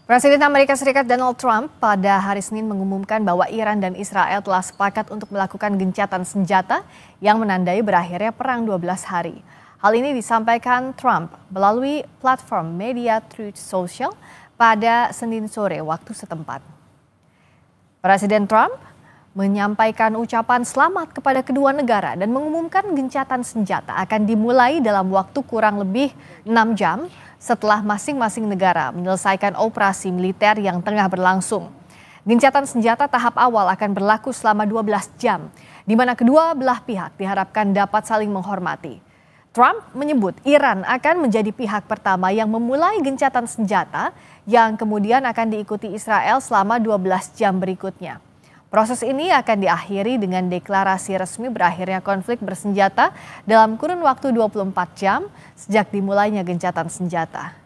Presiden Amerika Serikat Donald Trump pada hari Senin mengumumkan bahwa Iran dan Israel telah sepakat untuk melakukan gencatan senjata yang menandai berakhirnya perang 12 hari. Hal ini disampaikan Trump melalui platform media Truth Social pada Senin sore waktu setempat. Presiden Trump menyampaikan ucapan selamat kepada kedua negara dan mengumumkan gencatan senjata akan dimulai dalam waktu kurang lebih 6 jam setelah masing-masing negara menyelesaikan operasi militer yang tengah berlangsung. Gencatan senjata tahap awal akan berlaku selama 12 jam, di mana kedua belah pihak diharapkan dapat saling menghormati. Trump menyebut Iran akan menjadi pihak pertama yang memulai gencatan senjata yang kemudian akan diikuti Israel selama 12 jam berikutnya. Proses ini akan diakhiri dengan deklarasi resmi berakhirnya konflik bersenjata dalam kurun waktu 24 jam sejak dimulainya gencatan senjata.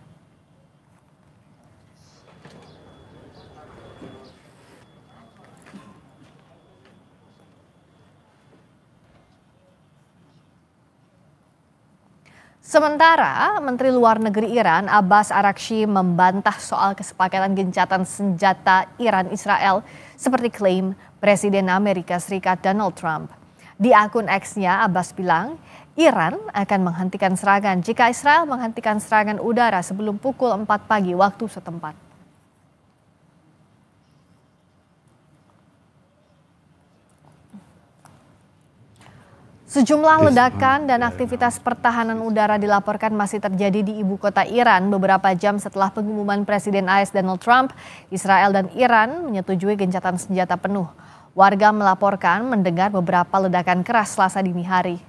Sementara Menteri Luar Negeri Iran Abbas Araghchi membantah soal kesepakatan gencatan senjata Iran-Israel seperti klaim Presiden Amerika Serikat Donald Trump. Di akun X-nya Abbas bilang Iran akan menghentikan serangan jika Israel menghentikan serangan udara sebelum pukul 4 pagi waktu setempat. Sejumlah ledakan dan aktivitas pertahanan udara dilaporkan masih terjadi di ibu kota Iran beberapa jam setelah pengumuman Presiden AS Donald Trump, Israel dan Iran menyetujui gencatan senjata penuh. Warga melaporkan mendengar beberapa ledakan keras Selasa dini hari.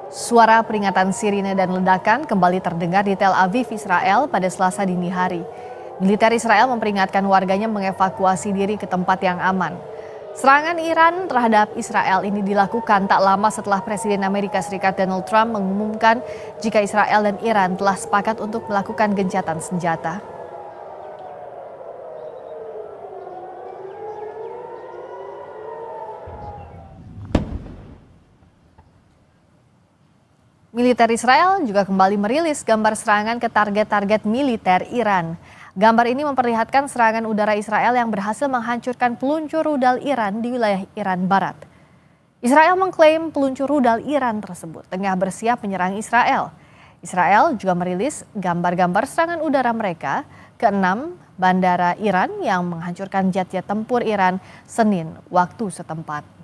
Suara peringatan sirine dan ledakan kembali terdengar di Tel Aviv, Israel pada Selasa dini hari. Militer Israel memperingatkan warganya mengevakuasi diri ke tempat yang aman. Serangan Iran terhadap Israel ini dilakukan tak lama setelah Presiden Amerika Serikat Donald Trump mengumumkan jika Israel dan Iran telah sepakat untuk melakukan gencatan senjata. Militer Israel juga kembali merilis gambar serangan ke target-target militer Iran. Gambar ini memperlihatkan serangan udara Israel yang berhasil menghancurkan peluncur rudal Iran di wilayah Iran Barat. Israel mengklaim peluncur rudal Iran tersebut tengah bersiap menyerang Israel. Israel juga merilis gambar-gambar serangan udara mereka ke 6 bandara Iran yang menghancurkan jet-jet tempur Iran Senin waktu setempat.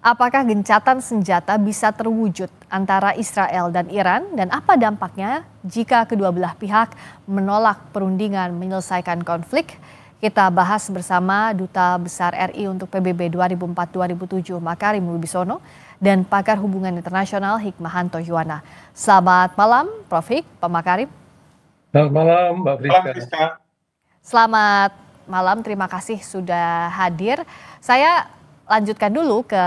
Apakah gencatan senjata bisa terwujud antara Israel dan Iran dan apa dampaknya jika kedua belah pihak menolak perundingan menyelesaikan konflik? Kita bahas bersama Duta Besar RI untuk PBB 2004-2007 Makarim Wibisono dan pakar hubungan internasional Hikmahanto Yuwana. Selamat malam Prof. Hik, Pak Makarim. Selamat malam Mbak Friska. Selamat malam, terima kasih sudah hadir. Saya lanjutkan dulu ke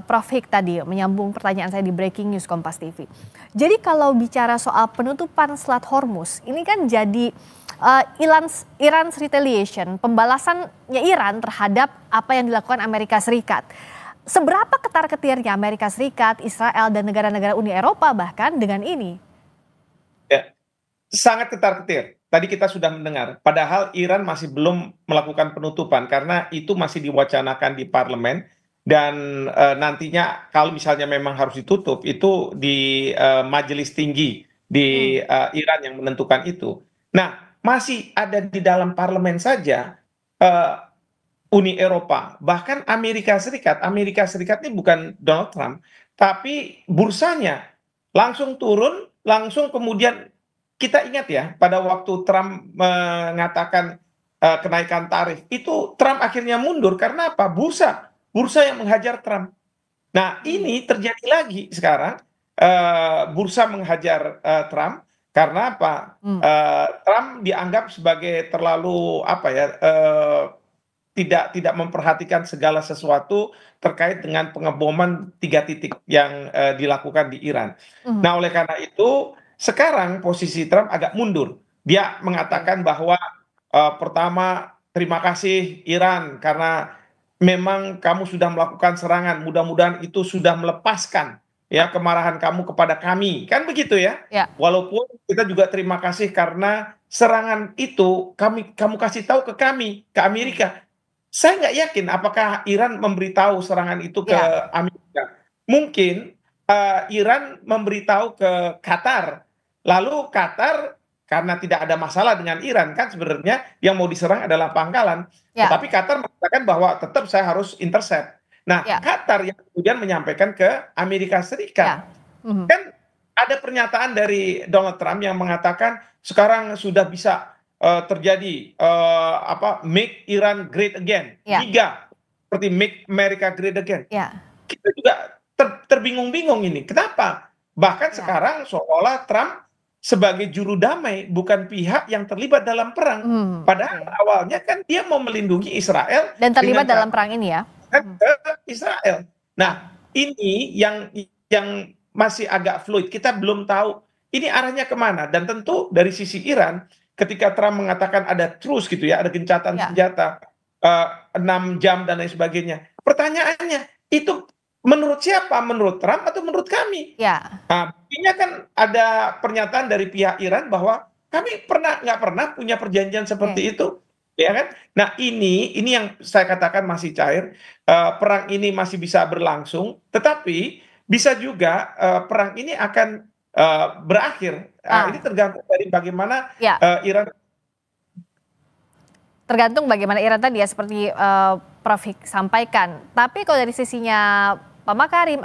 Prof. Hik tadi, menyambung pertanyaan saya di Breaking News Kompas TV. Jadi kalau bicara soal penutupan Selat Hormuz, ini kan jadi Iran's retaliation, pembalasannya Iran terhadap apa yang dilakukan Amerika Serikat. Seberapa ketar-ketirnya Amerika Serikat, Israel, dan negara-negara Uni Eropa bahkan dengan ini? Ya, sangat ketar-ketir. Tadi kita sudah mendengar, padahal Iran masih belum melakukan penutupan karena itu masih diwacanakan di parlemen dan nantinya kalau misalnya memang harus ditutup itu di majelis tinggi di Iran yang menentukan itu. Nah, masih ada di dalam parlemen saja Uni Eropa, bahkan Amerika Serikat. Amerika Serikat ini bukan Donald Trump, tapi bursanya langsung turun, langsung kemudian. Kita ingat ya, pada waktu Trump mengatakan kenaikan tarif, itu Trump akhirnya mundur karena apa? Bursa yang menghajar Trump. Nah, ini terjadi lagi sekarang, bursa menghajar Trump karena apa? Trump dianggap sebagai terlalu apa ya? tidak memperhatikan segala sesuatu terkait dengan pengeboman 3 titik yang dilakukan di Iran. Mhm. Nah, oleh karena itu sekarang posisi Trump agak mundur. Dia mengatakan bahwa pertama, terima kasih Iran karena memang kamu sudah melakukan serangan. Mudah-mudahan itu sudah melepaskan ya kemarahan kamu kepada kami. Kan begitu ya? Ya. Walaupun kita juga terima kasih karena serangan itu kamu kasih tahu ke kami, ke Amerika. Saya nggak yakin apakah Iran memberitahu serangan itu ke Ya. Amerika. Mungkin Iran memberitahu ke Qatar. Lalu Qatar karena tidak ada masalah dengan Iran kan sebenarnya yang mau diserang adalah pangkalan. Ya. Tetapi Qatar mengatakan bahwa tetap saya harus intercept. Nah, Ya. Qatar yang kemudian menyampaikan ke Amerika Serikat. Ya. Mhm. Kan ada pernyataan dari Donald Trump yang mengatakan sekarang sudah bisa terjadi make Iran great again. Ya. Giga seperti make America great again. Ya. Kita juga terbingung-bingung ini. Kenapa? Bahkan Ya. sekarang seolah Trump sebagai juru damai, bukan pihak yang terlibat dalam perang. Padahal Oke. awalnya kan dia mau melindungi Israel Dan terlibat dengan dalam perang ini ya? ke Israel. Nah, ini yang masih agak fluid. Kita belum tahu ini arahnya kemana. Dan tentu dari sisi Iran, ketika Trump mengatakan ada truce gitu ya, ada gencatan Ya. senjata 6 jam dan lain sebagainya. Pertanyaannya, itu menurut siapa? Menurut Trump atau menurut kami? Ya. Nah, buktinya kan ada pernyataan dari pihak Iran bahwa kami nggak pernah punya perjanjian seperti itu, ya kan? Nah, ini yang saya katakan masih cair. Perang ini masih bisa berlangsung, tetapi bisa juga perang ini akan berakhir. Ini tergantung dari bagaimana Ya. Iran. Tergantung bagaimana Iran tadi ya seperti Prof. Hik sampaikan. Tapi kalau dari sisinya Pak Makarim,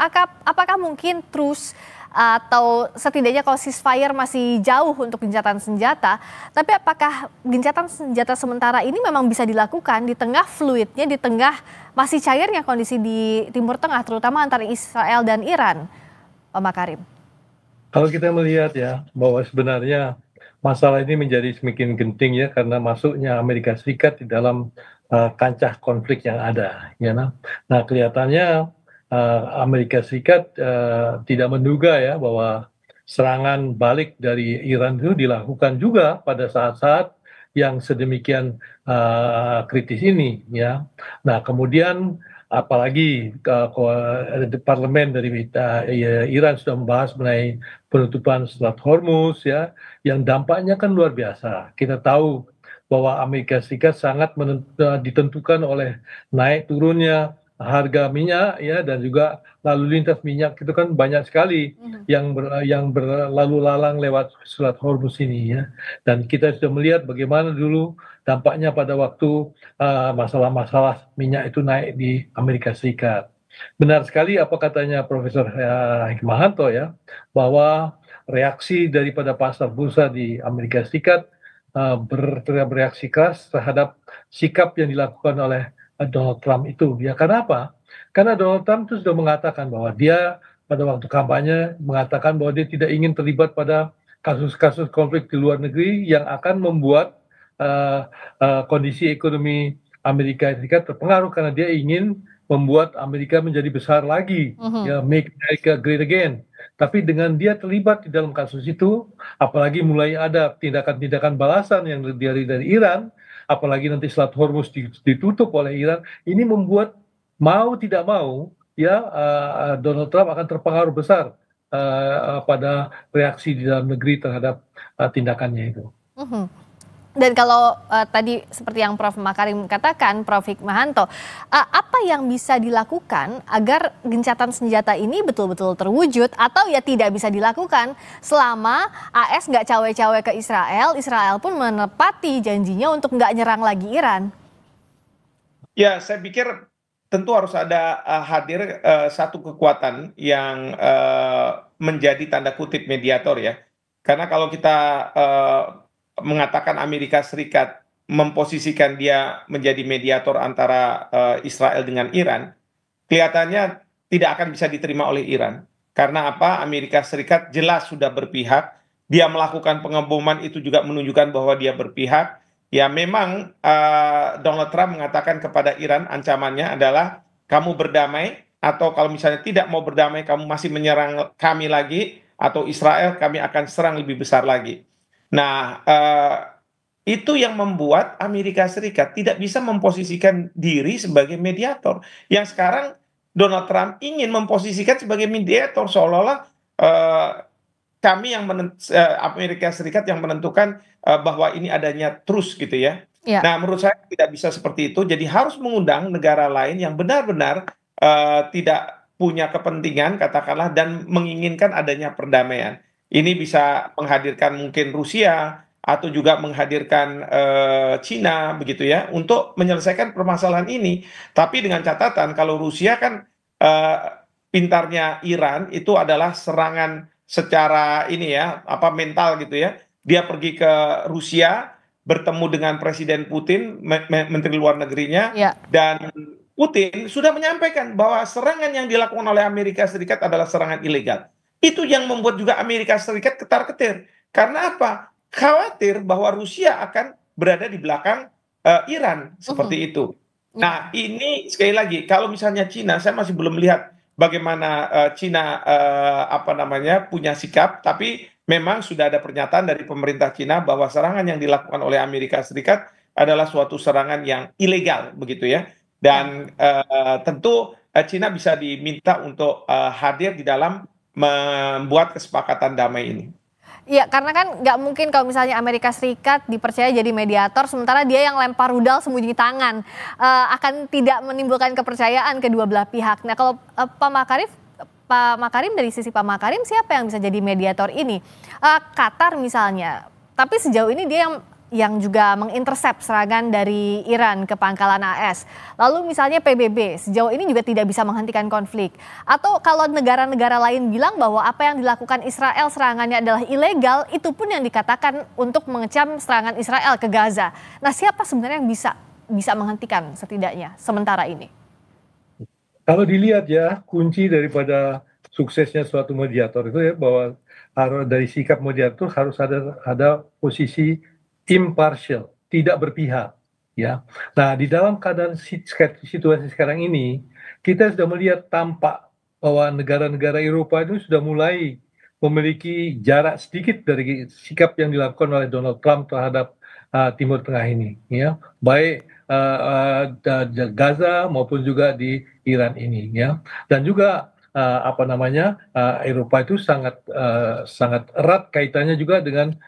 apakah mungkin terus atau setidaknya kalau ceasefire masih jauh untuk gencatan senjata, tapi apakah gencatan senjata sementara ini memang bisa dilakukan di tengah fluidnya, di tengah masih cairnya kondisi di Timur Tengah, terutama antara Israel dan Iran, Pak Makarim? Kalau kita melihat ya bahwa sebenarnya masalah ini menjadi semakin genting ya karena masuknya Amerika Serikat di dalam kancah konflik yang ada. Ya, nah kelihatannya Amerika Serikat tidak menduga ya bahwa serangan balik dari Iran itu dilakukan juga pada saat-saat yang sedemikian kritis ini ya. Nah kemudian apalagi parlemen dari Iran sudah membahas mengenai penutupan Selat Hormuz ya, yang dampaknya kan luar biasa. Kita tahu bahwa Amerika Serikat sangat ditentukan oleh naik turunnya harga minyak ya, dan juga lalu lintas minyak itu kan banyak sekali yang berlalu lalang lewat Selat Hormuz ini ya. Dan kita sudah melihat bagaimana dulu dampaknya pada waktu masalah-masalah minyak itu naik di Amerika Serikat. Benar sekali apa katanya Profesor Hikmahanto ya, bahwa reaksi daripada pasar bursa di Amerika Serikat bereaksi keras terhadap sikap yang dilakukan oleh Donald Trump itu. Ya karena apa? Karena Donald Trump itu sudah mengatakan bahwa dia pada waktu kampanye mengatakan bahwa dia tidak ingin terlibat pada kasus-kasus konflik di luar negeri yang akan membuat kondisi ekonomi Amerika Serikat terpengaruh, karena dia ingin membuat Amerika menjadi besar lagi, ya make America great again. Tapi dengan dia terlibat di dalam kasus itu, apalagi mulai ada tindakan-tindakan balasan yang dari Iran, apalagi nanti Selat Hormuz ditutup oleh Iran, ini membuat mau tidak mau ya Donald Trump akan terpengaruh besar pada reaksi di dalam negeri terhadap tindakannya itu. Dan kalau tadi seperti yang Prof. Makarim katakan, Prof. Hikmahanto, apa yang bisa dilakukan agar gencatan senjata ini betul-betul terwujud atau ya tidak bisa dilakukan selama AS nggak cawe-cawe ke Israel, Israel pun menepati janjinya untuk nggak nyerang lagi Iran? Ya, saya pikir tentu harus ada hadir satu kekuatan yang menjadi tanda kutip mediator ya. Karena kalau kita mengatakan Amerika Serikat memposisikan dia menjadi mediator antara Israel dengan Iran, kelihatannya tidak akan bisa diterima oleh Iran. Karena apa? Amerika Serikat jelas sudah berpihak, dia melakukan pengeboman itu juga menunjukkan bahwa dia berpihak, ya memang Donald Trump mengatakan kepada Iran ancamannya adalah kamu berdamai atau kalau misalnya tidak mau berdamai kamu masih menyerang kami lagi atau Israel kami akan serang lebih besar lagi. Nah, itu yang membuat Amerika Serikat tidak bisa memposisikan diri sebagai mediator. Yang sekarang Donald Trump ingin memposisikan sebagai mediator seolah-olah eh, Amerika Serikat yang menentukan bahwa ini adanya truce gitu ya. Ya. Nah, menurut saya tidak bisa seperti itu. Jadi harus mengundang negara lain yang benar-benar tidak punya kepentingan katakanlah dan menginginkan adanya perdamaian. Ini bisa menghadirkan mungkin Rusia atau juga menghadirkan Cina begitu ya untuk menyelesaikan permasalahan ini. Tapi dengan catatan kalau Rusia kan eh, pintarnya Iran itu adalah serangan secara ini ya apa mental gitu ya. Dia pergi ke Rusia bertemu dengan Presiden Putin, Menteri Luar Negerinya, Ya. dan Putin sudah menyampaikan bahwa serangan yang dilakukan oleh Amerika Serikat adalah serangan ilegal. Itu yang membuat juga Amerika Serikat ketar-ketir. Karena apa? Khawatir bahwa Rusia akan berada di belakang Iran Mhm. seperti itu. Ya. Nah, ini sekali lagi kalau misalnya Cina, saya masih belum melihat bagaimana Cina apa namanya punya sikap, tapi memang sudah ada pernyataan dari pemerintah Cina bahwa serangan yang dilakukan oleh Amerika Serikat adalah suatu serangan yang ilegal begitu ya. Ya. Dan tentu Cina bisa diminta untuk hadir di dalam membuat kesepakatan damai ini. Iya, karena kan nggak mungkin kalau misalnya Amerika Serikat dipercaya jadi mediator, sementara dia yang lempar rudal sembunyi tangan, akan tidak menimbulkan kepercayaan kedua belah pihak. Nah, kalau Pak Makarim dari sisi Pak Makarim siapa yang bisa jadi mediator ini? Qatar misalnya, tapi sejauh ini dia yang juga mengintersep serangan dari Iran ke pangkalan AS. Lalu misalnya PBB, sejauh ini juga tidak bisa menghentikan konflik. Atau kalau negara-negara lain bilang bahwa apa yang dilakukan Israel serangannya adalah ilegal, itu pun yang dikatakan untuk mengecam serangan Israel ke Gaza. Nah, siapa sebenarnya yang bisa menghentikan setidaknya sementara ini? Kalau dilihat ya, kunci daripada suksesnya suatu mediator itu ya bahwa harus dari sikap mediator harus ada posisi impartial, tidak berpihak, ya. Nah, di dalam keadaan situasi sekarang ini, kita sudah melihat tampak bahwa negara-negara Eropa itu sudah mulai memiliki jarak sedikit dari sikap yang dilakukan oleh Donald Trump terhadap Timur Tengah ini, ya, baik Gaza maupun juga di Iran ini, ya, dan juga apa namanya Eropa itu sangat erat kaitannya juga dengan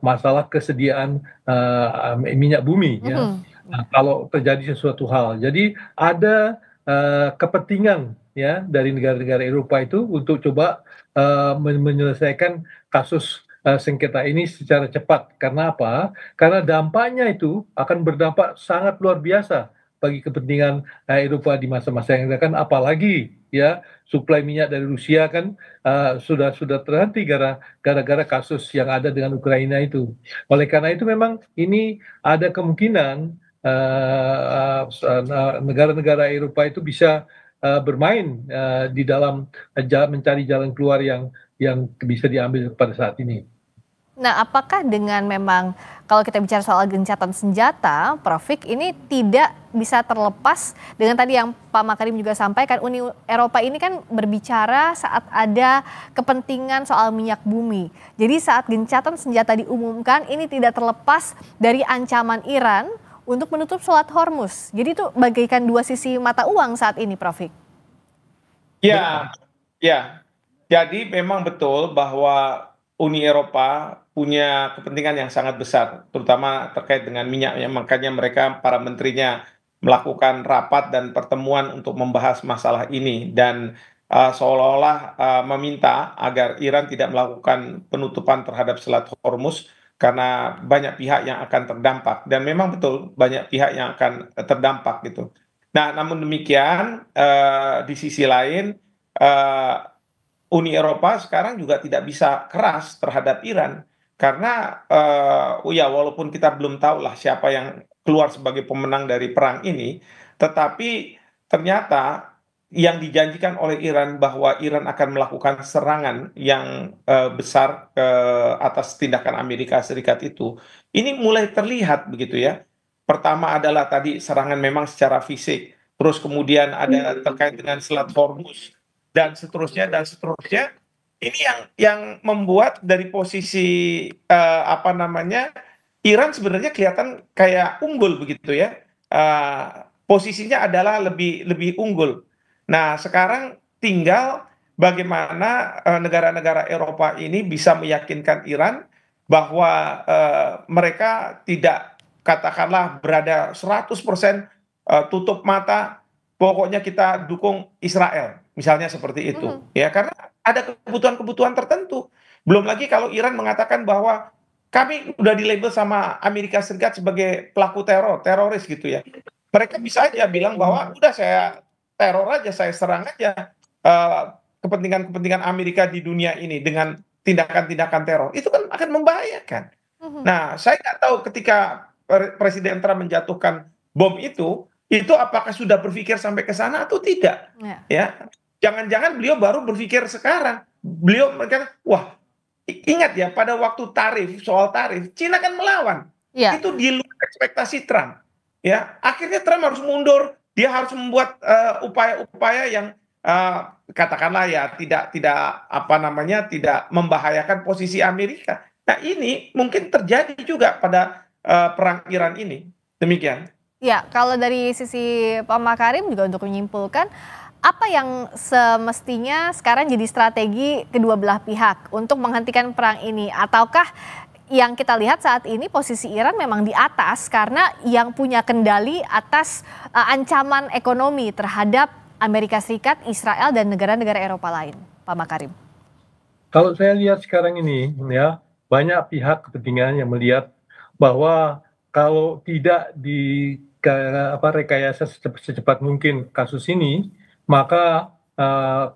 masalah kesediaan minyak bumi, ya. Mhm. Nah, kalau terjadi sesuatu hal, jadi ada kepentingan ya dari negara-negara Eropa itu untuk coba menyelesaikan kasus sengketa ini secara cepat. Karena apa? Karena dampaknya itu akan berdampak sangat luar biasa bagi kepentingan Eropa di masa-masa yang akan, apalagi ya suplai minyak dari Rusia kan sudah terhenti gara-gara kasus yang ada dengan Ukraina itu. Oleh karena itu memang ini ada kemungkinan negara-negara Eropa itu bisa bermain di dalam mencari jalan keluar yang bisa diambil pada saat ini. Nah, apakah dengan memang kalau kita bicara soal gencatan senjata, Prof. Fik, ini tidak bisa terlepas dengan tadi yang Pak Makarim juga sampaikan, Uni Eropa ini kan berbicara saat ada kepentingan soal minyak bumi. Jadi saat gencatan senjata diumumkan, ini tidak terlepas dari ancaman Iran untuk menutup Selat Hormuz. Jadi itu bagaikan dua sisi mata uang saat ini, Prof. Fik. Ya, ya. Jadi memang betul bahwa Uni Eropa punya kepentingan yang sangat besar, terutama terkait dengan minyaknya. Makanya mereka, para menterinya, melakukan rapat dan pertemuan untuk membahas masalah ini. Dan seolah-olah meminta agar Iran tidak melakukan penutupan terhadap Selat Hormuz karena banyak pihak yang akan terdampak. Dan memang betul banyak pihak yang akan terdampak gitu. Nah, namun demikian di sisi lain eh, Uni Eropa sekarang juga tidak bisa keras terhadap Iran karena ya walaupun kita belum tahu lah siapa yang keluar sebagai pemenang dari perang ini, tetapi ternyata yang dijanjikan oleh Iran bahwa Iran akan melakukan serangan yang besar ke atas tindakan Amerika Serikat itu, ini mulai terlihat begitu ya. Pertama adalah tadi serangan memang secara fisik, terus kemudian ada terkait dengan Selat Hormuz dan seterusnya dan seterusnya. Ini yang membuat dari posisi apa namanya, Iran sebenarnya kelihatan kayak unggul begitu ya. Posisinya adalah lebih unggul. Nah, sekarang tinggal bagaimana negara-negara Eropa ini bisa meyakinkan Iran bahwa mereka tidak katakanlah berada 100% tutup mata, pokoknya kita dukung Israel, misalnya seperti itu. Mhm. Ya, karena ada kebutuhan-kebutuhan tertentu. Belum lagi kalau Iran mengatakan bahwa kami udah di-label sama Amerika Serikat sebagai pelaku teroris gitu ya. Mereka bisa aja bilang bahwa udah saya teror aja, saya serang aja kepentingan-kepentingan Amerika di dunia ini dengan tindakan-tindakan teror. Itu kan akan membahayakan. Mhm. Nah, saya nggak tahu ketika Presiden Trump menjatuhkan bom itu apakah sudah berpikir sampai ke sana atau tidak? Ya. Ya, jangan-jangan beliau baru berpikir sekarang. Beliau mereka, wah, ingat ya pada waktu soal tarif, Cina kan melawan. Iya. Itu di luar ekspektasi Trump. Ya, akhirnya Trump harus mundur. Dia harus membuat upaya-upaya yang katakanlah ya tidak apa namanya tidak membahayakan posisi Amerika. Nah, ini mungkin terjadi juga pada perang Iran ini. Demikian. Ya, kalau dari sisi Pak Makarim juga untuk menyimpulkan, apa yang semestinya sekarang jadi strategi kedua belah pihak untuk menghentikan perang ini? Ataukah yang kita lihat saat ini posisi Iran memang di atas karena yang punya kendali atas ancaman ekonomi terhadap Amerika Serikat, Israel, dan negara-negara Eropa lain, Pak Makarim? Kalau saya lihat sekarang ini, ya banyak pihak kepentingan yang melihat bahwa kalau tidak rekayasa secepat mungkin kasus ini, maka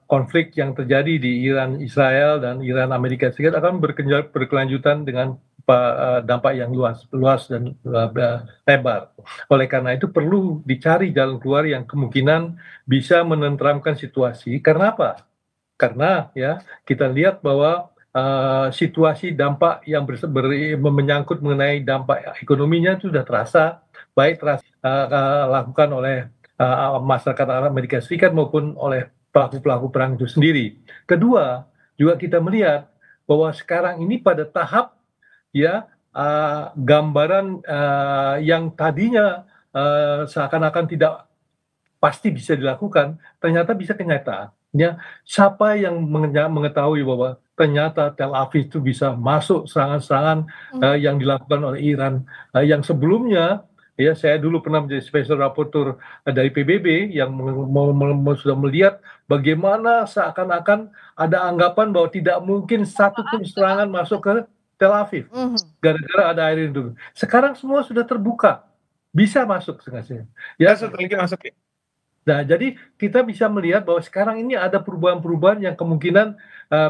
konflik yang terjadi di Iran Israel dan Iran Amerika Serikat akan berkelanjutan dengan dampak yang luas dan lebar. Oleh karena itu perlu dicari jalan keluar yang kemungkinan bisa menenteramkan situasi. Karena apa? Karena ya kita lihat bahwa situasi dampak yang menyangkut mengenai dampak ekonominya itu sudah terasa, baik lakukan oleh masyarakat Amerika Serikat maupun oleh pelaku-pelaku perang itu sendiri. Kedua, juga kita melihat bahwa sekarang ini pada tahap ya gambaran yang tadinya seakan-akan tidak pasti bisa dilakukan, ternyata bisa kenyataan. Ya, siapa yang mengetahui bahwa ternyata Tel Aviv itu bisa masuk serangan-serangan yang dilakukan oleh Iran yang sebelumnya ya saya dulu pernah menjadi special rapporteur dari PBB yang sudah melihat bagaimana seakan-akan ada anggapan bahwa tidak mungkin satu pun serangan masuk ke Tel Aviv gara-gara ada air itu. Sekarang semua sudah terbuka, bisa masuk sebenarnya. Ya, Masuk. Nah, jadi kita bisa melihat bahwa sekarang ini ada perubahan-perubahan yang kemungkinan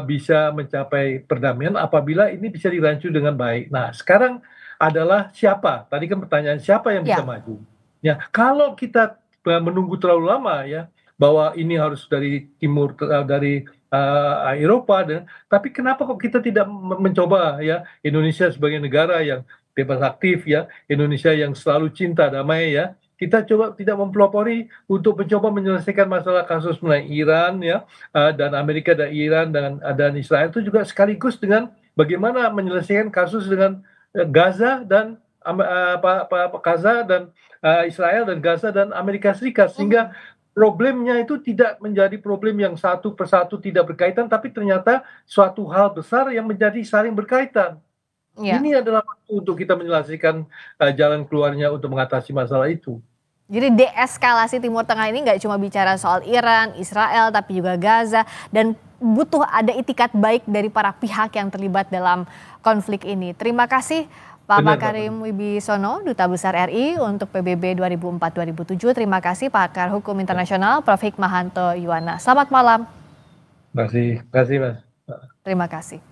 bisa mencapai perdamaian apabila ini bisa dirancu dengan baik. Nah, sekarang adalah siapa? Tadi kan pertanyaan siapa yang bisa maju? Ya, kalau kita menunggu terlalu lama ya bahwa ini harus dari timur dari Eropa tapi kenapa kok kita tidak mencoba ya Indonesia sebagai negara yang bebas aktif ya, Indonesia yang selalu cinta damai ya, kita coba tidak mempelopori untuk mencoba menyelesaikan masalah kasus mengenai Iran ya dan Amerika dan Iran dan Israel itu juga sekaligus dengan bagaimana menyelesaikan kasus dengan Gaza dan Israel dan Gaza dan Amerika Serikat sehingga problemnya itu tidak menjadi problem yang satu persatu tidak berkaitan tapi ternyata suatu hal besar yang menjadi saling berkaitan. Ya. Ini adalah waktu untuk kita menyelesaikan jalan keluarnya untuk mengatasi masalah itu. Jadi deeskalasi Timur Tengah ini nggak cuma bicara soal Iran, Israel, tapi juga Gaza. Dan butuh ada itikat baik dari para pihak yang terlibat dalam konflik ini. Terima kasih Pak Makarim Wibisono, Duta Besar RI untuk PBB 2004-2007. Terima kasih Pakar Hukum Internasional Prof. Hikmahanto Yuwana. Selamat malam. Terima kasih Mas. Terima kasih.